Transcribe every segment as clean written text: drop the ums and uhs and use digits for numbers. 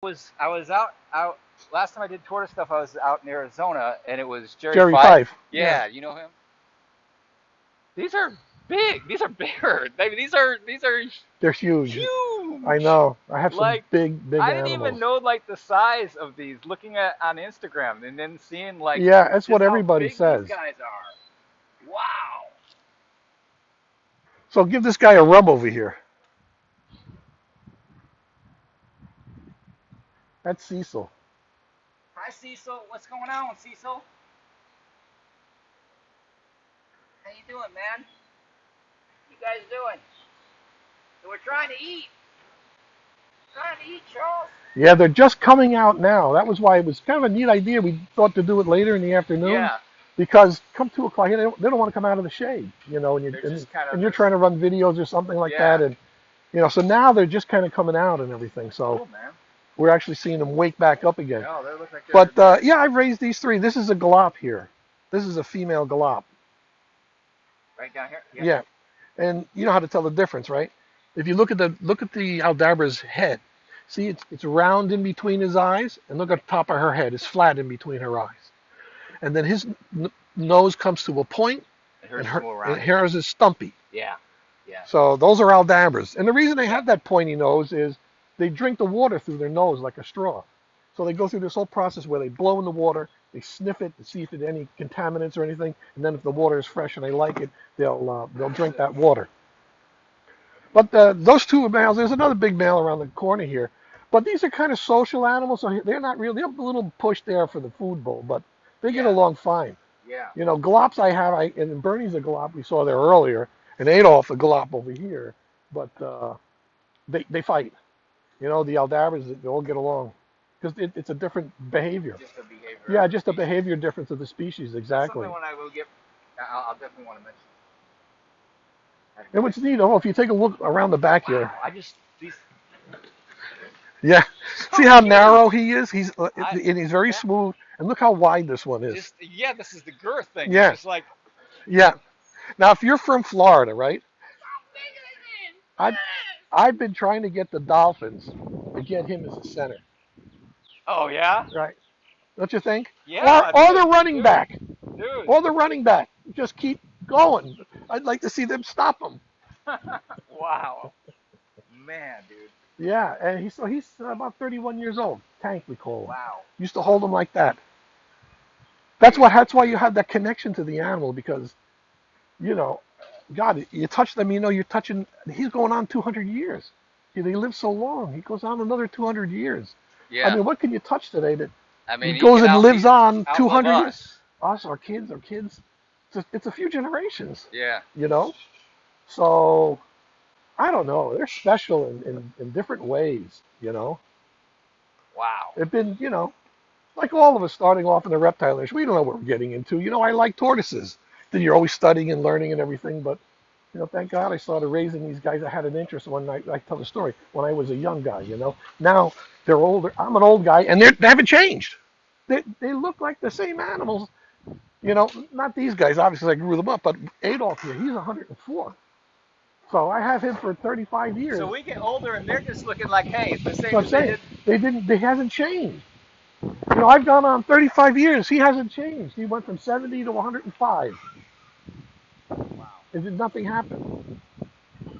I was out last time I did tortoise stuff. I was out in Arizona, and it was Jerry Jerry Fife. Fife. Yeah. Yeah, you know him. These are big. These are bigger. These are They're huge. I huge. know. I have some Like big I didn't even animals. know like the size of these. Looking at on Instagram and then seeing like Yeah, that's what just how everybody big these says. guys are. Wow. So give this guy a rub over here. That's Cecil. Hi Cecil. What's going on, Cecil? How you doing, man? You guys doing? So we're trying to eat. Trying to eat, Charles. Yeah, they're just coming out now. That was why it was kind of a neat idea. We thought to do it later in the afternoon Yeah. because come 2 o'clock, they don't want to come out of the shade, They're just kind and of you're this. trying to run videos or something like that, Yeah. and so now they're just kind of coming out and everything. So Cool, man. we're actually seeing them wake back up again. No, they look like But they're yeah, I've raised these three. This is a galop here. This is a female galop. right down here. Yeah. Yeah, and you know how to tell the difference, right? If you look at the Aldabra's head, see it's round in between his eyes, and look at the top of her head. It's flat in between her eyes, and then his nose comes to a point, And and hers is more rounded. hers is stumpy. Yeah. Yeah. So those are Aldabras, and the reason they have that pointy nose is they drink the water through their nose like a straw. So they go through this whole process where they blow in the water, they sniff it to see if there's any contaminants or anything, and then if the water is fresh and they like it, they'll drink that water. But those two males, there's another big male around the corner here. But these are kind of social animals, so they're not really, they're a little push there for the food bowl, but they get Yeah. along fine. Yeah. Galops and Bernie's a galop we saw there earlier, and Adolf a galop over here, but they fight. The Aldabras, they all get along because it's a different behavior. Just a behavior Yeah, of the just a species. behavior difference of the species, That's something exactly. when I will get. I'll definitely want to mention. And what's neat, if you take a look around the back here, Wow. I just these yeah, see so how huge. narrow he is? And he's very That smooth. And look how wide this one is. just yeah. This is the girth thing. It's Yeah, just like yeah. Now, if you're from Florida, right? how big is it? I I've been trying to get the Dolphins to get him as a center, Oh yeah. right? Don't you think? Yeah, Or the running dude, back, dude. or the running back. Just keep going. I'd like to see them stop him. Wow, man, dude. Yeah, and he's about 31 years old. Tank, we call him. Wow. Used to hold him like that. Dude. That's why you have that connection to the animal because you know, God, you touch them, you're touching. He's going on 200 years. They live so long. He goes on another 200 years. I Yeah. mean, what can you touch today that I he mean, he goes can and lives on outlive 200 years? us. Us, our kids. It's a few generations, Yeah. you know. So I don't know. They're special in different ways. Wow. They've been, like all of us starting off in the reptile industry. We don't know what we're getting into. I like tortoises. Then you're always studying and learning and everything, but thank God I started raising these guys. I had an interest when I tell the story when I was a young guy. Now they're older. I'm an old guy, and they haven't changed. They look like the same animals. Not these guys. Obviously, I grew them up, but Adolf here, he's 104. So I have him for 35 So years. we get older and they're just looking like, hey, it's the So same I'm as they saying did. they hasn't changed. I've gone on 35 years. He hasn't changed. He went from 70 to 105. Wow. Nothing happened.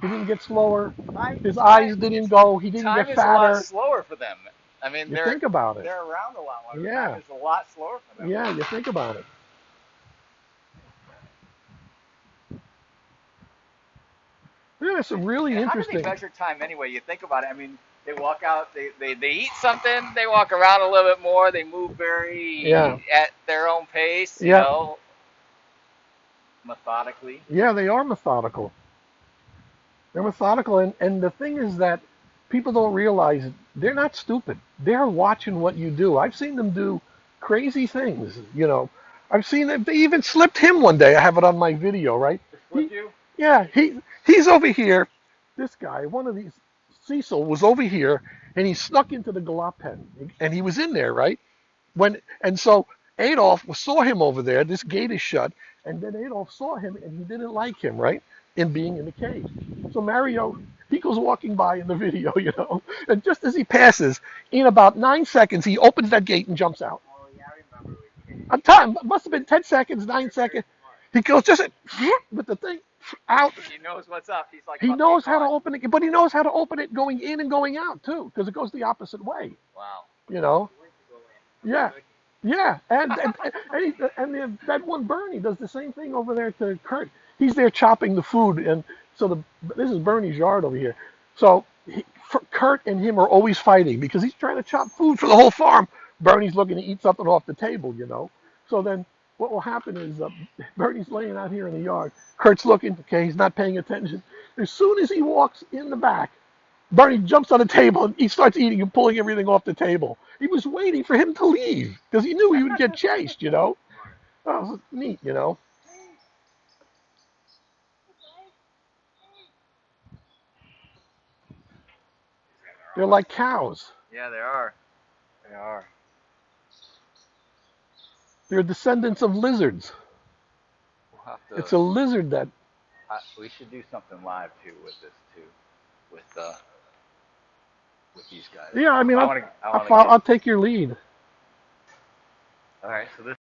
He didn't get slower. Time, His time, eyes didn't go. He didn't time get is a lot fatter. slower for them. I mean, You think about it. they're around a lot longer. Time Yeah. is a lot slower for them. Yeah, you think about it. Yeah, there's some really And how do they interesting. measure time anyway? You think about it. I mean, they walk out, they eat something, they walk around a little bit more, they move Yeah. very at their own pace, Yeah. methodically. Yeah, they are methodical. They're methodical, and the thing is that people don't realize they're not stupid. They're watching what you do. I've seen them do crazy things. I've seen them. They even slipped him one day. I have it on my video, right? They flip He, you? yeah, he's over here. This guy, one of these, Cecil was over here, and he snuck into the galop pen, and he was in there, right? So Adolf saw him over there. This gate is shut, and then Adolf saw him, and he didn't like him, right? In being in the cage. So Mario He goes walking by in the video, you know, and just as he passes, in about 9 seconds, he opens that gate and jumps out. Oh yeah, I remember we On time, must have been 10 seconds, 9 seconds. He goes just with the thing out. He knows what's up. He's like, He about to get knows how to caught. open it, but he knows how to open it going in and going out too, because it goes the opposite way. Wow. You know. Yeah, Good. yeah, that one Bernie does the same thing over there to Kurt. He's there chopping the food, and so this is Bernie's yard over here. So Kurt and him are always fighting because he's trying to chop food for the whole farm. Bernie's looking to eat something off the table, you know. So then what will happen is Bernie's laying out here in the yard. Kurt's looking, okay, he's not paying attention. As soon as he walks in the back, Bernie jumps on the table and he starts eating and pulling everything off the table. He was waiting for him to leave because he knew he would get chased, you know. Oh, it was neat, you know. They're like cows. Yeah, they are. They are. They're descendants of lizards. We'll have It's to. a lizard that. We should do something live too with this too, with with these guys. Yeah, I mean, I want to get. I'll take your lead. All right, so this.